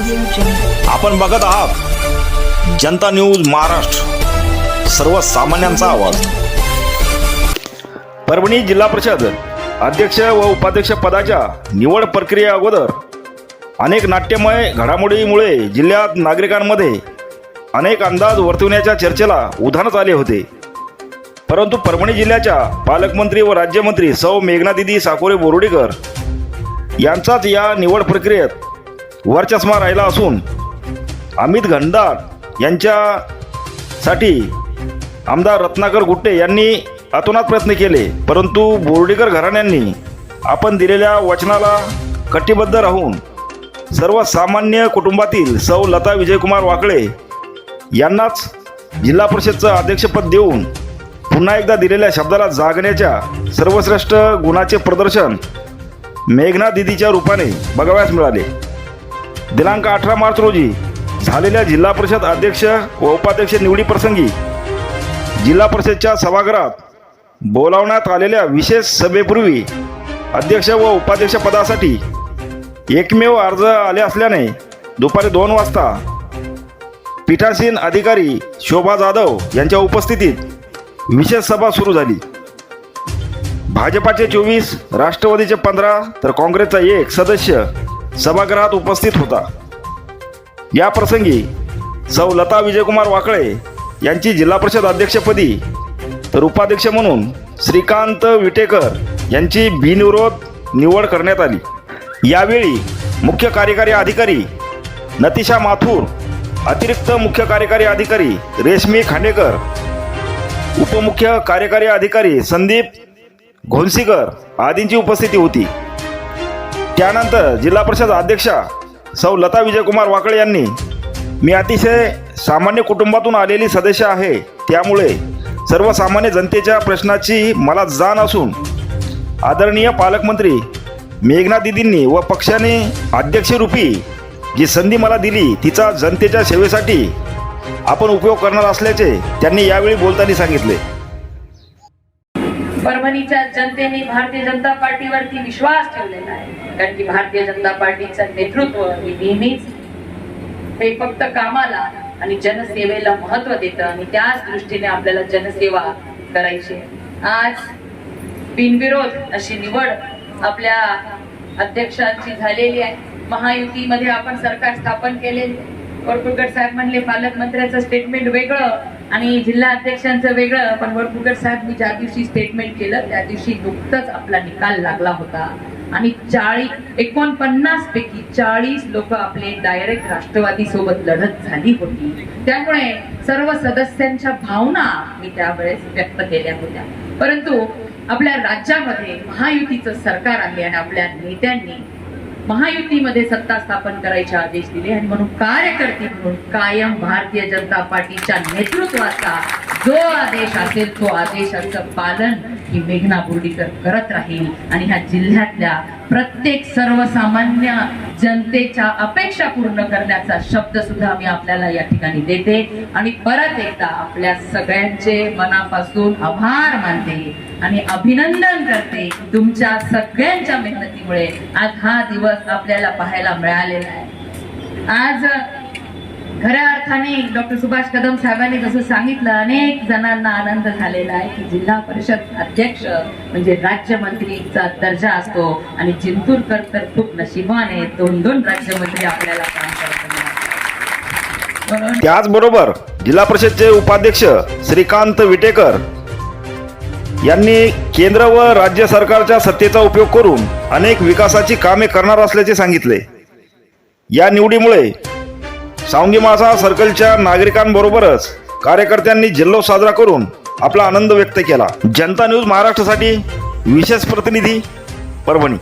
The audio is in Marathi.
आपण बघत आहात जनता न्यूज महाराष्ट्र, सर्वसामान्यांचा आवाज। परभणी जिल्हा परिषद अध्यक्ष व उपाध्यक्ष पदाच्या निवड प्रक्रिये अगोदर अनेक नाट्यमय घडामोडीमुळे जिल्ह्यात नागरिकांमध्ये अनेक अंदाज वर्तवण्याच्या चर्चेला उधाण आले होते। परंतु परभणी जिल्ह्याच्या पालकमंत्री व राज्यमंत्री सौ मेघनादिदी साकोरे बोर्डीकर यांचाच या निवड प्रक्रियेत वरचष्मा राहिला असून अमित घनदाट यांच्यासाठी आमदार रत्नाकर गुट्टे यांनी अतोनात प्रयत्न केले, परंतु बोर्डीकर घराण्यांनी आपण दिलेल्या वचनाला कटिबद्ध राहून सर्वसामान्य कुटुंबातील सौ लता विजयकुमार वाकळे यांनाच जिल्हा परिषदचं अध्यक्षपद देऊन पुन्हा एकदा दिलेल्या शब्दाला जागण्याच्या सर्वश्रेष्ठ गुणाचे प्रदर्शन मेघना दिदीच्या रूपाने बघावयास मिळाले। दिनांक 18 मार्च रोजी झालेल्या जिल्हा परिषद अध्यक्ष व उपाध्यक्ष निवडीप्रसंगी जिल्हा परिषदच्या सभागृहात बोलावण्यात आलेल्या विशेष सभेपूर्वी अध्यक्ष व उपाध्यक्ष पदासाठी एकमेव अर्ज आले असल्याने दुपारी 2 वाजता पीठासीन अधिकारी शोभा जाधव यांच्या उपस्थितीत विशेष सभा सुरू झाली। भाजपाचे 24, राष्ट्रवादीचे 15 तर काँग्रेसचा 1 सदस्य सभागृहात उपस्थित होता। या प्रसंगी सौ लता विजयकुमार वाकळे यांची जिल्हा परिषद अध्यक्षपदी तर उपाध्यक्ष म्हणून श्रीकांत विटेकर यांची बिनविरोध निवड करण्यात आली। यावेळी मुख्य कार्यकारी अधिकारी नतिशा माथुर, अतिरिक्त मुख्य कार्यकारी अधिकारी रेशमी खांडेकर, उपमुख्य कार्यकारी अधिकारी संदीप घोनसीकर आदींची उपस्थिती होती। त्यानंतर जिल्हा परिषद अध्यक्षा सौ लता विजयकुमार वाकळे यांनी, मी अतिशय सामान्य कुटुंबातून आलेली सदस्य आहे, त्यामुळे सर्वसामान्य जनतेच्या प्रश्नाची मला जाण असून आदरणीय पालकमंत्री मेघना दिदींनी व पक्षाने अध्यक्षरूपी जी संधी मला दिली तिचा जनतेच्या सेवेसाठी आपण उपयोग करणार असल्याचे त्यांनी यावेळी बोलताना सांगितले। परभणीच्या जनतेने भारतीय जनता पार्टीवरती विश्वास ठेवलेला आहे, कारण की भारतीय जनता पार्टीचं नेतृत्व नेहमीच हे फक्त कामाला आणि जनसेवेला महत्त्व देतं आणि त्याच दृष्टीने आपल्याला जनसेवा करायची। आज बिनविरोध अशी निवड आपल्या अध्यक्षांची झालेली आहे। महायुतीमध्ये आपण सरकार स्थापन केलेले। वरपुडकर साहेब म्हणले पालकमंत्र्याचं स्टेटमेंट वेगळं आणि जिल्हा अध्यक्षांचं वेगळं, पण वरपुडकर साहेब मी ज्या दिवशी स्टेटमेंट केलं त्या दिवशी नुकताच आपला निकाल लागला होता आणि 49 पैकी 40 लोक आपले डायरेक्ट राष्ट्रवादी सोबत लढत झाली होती। त्यामुळे सर्व सदस्यांच्या भावना मी त्यावेळेस व्यक्त केल्या होत्या, परंतु आपल्या राज्यामध्ये महायुतीचं सरकार आहे आणि आपल्या नेत्यांनी महायुतीमध्ये सत्ता स्थापन करायचे आदेश दिले आणि म्हणून कार्यकर्ते म्हणून कायम भारतीय जनता पार्टीच्या नेतृत्वाचा जो आदेश असेल तो आदेशाचं पालन ही मेघना बोर्डीकर करत राहील आणि ह्या जिल्ह्यातल्या प्रत्येक सर्वसामान्य जनतेच्या अपेक्षा पूर्ण करण्याचा शब्द सुद्धा मी आपल्याला या ठिकाणी देते आणि परत एकदा आपल्या सगळ्यांचे मनापासून आभार मानते आणि अभिनंदन करते। तुमच्या सगळ्यांच्या मेहनतीमुळे आज हा दिवस आपल्याला पाहायला मिळालेला आहे। आज खऱ्या अर्थाने डॉक्टर सुभाष कदम साहेबांनी जसं सांगितलं, अनेक जणांना आनंद झालेला आहे की जिल्हा परिषद अध्यक्ष म्हणजे राज्यमंत्रीचा दर्जा असतो आणि जिंतूरकर तर खूप नशिबाने 2 राज्यमंत्री आपल्याला काम करतात। त्याचबरोबर जिल्हा परिषदचे उपाध्यक्ष श्रीकांत विटेकर यांनी केंद्र व राज्य सरकारच्या सत्तेचा उपयोग करून अनेक विकासाची कामे करणार असल्याचे सांगितले। या निवडीमुळे सावंगी मासा सर्कलच्या नागरिकांबरोबरच कार्यकर्त्यांनी जल्लोष साजरा करून आपला आनंद व्यक्त केला। जनता न्यूज महाराष्ट्रासाठी विशेष प्रतिनिधी परभणी।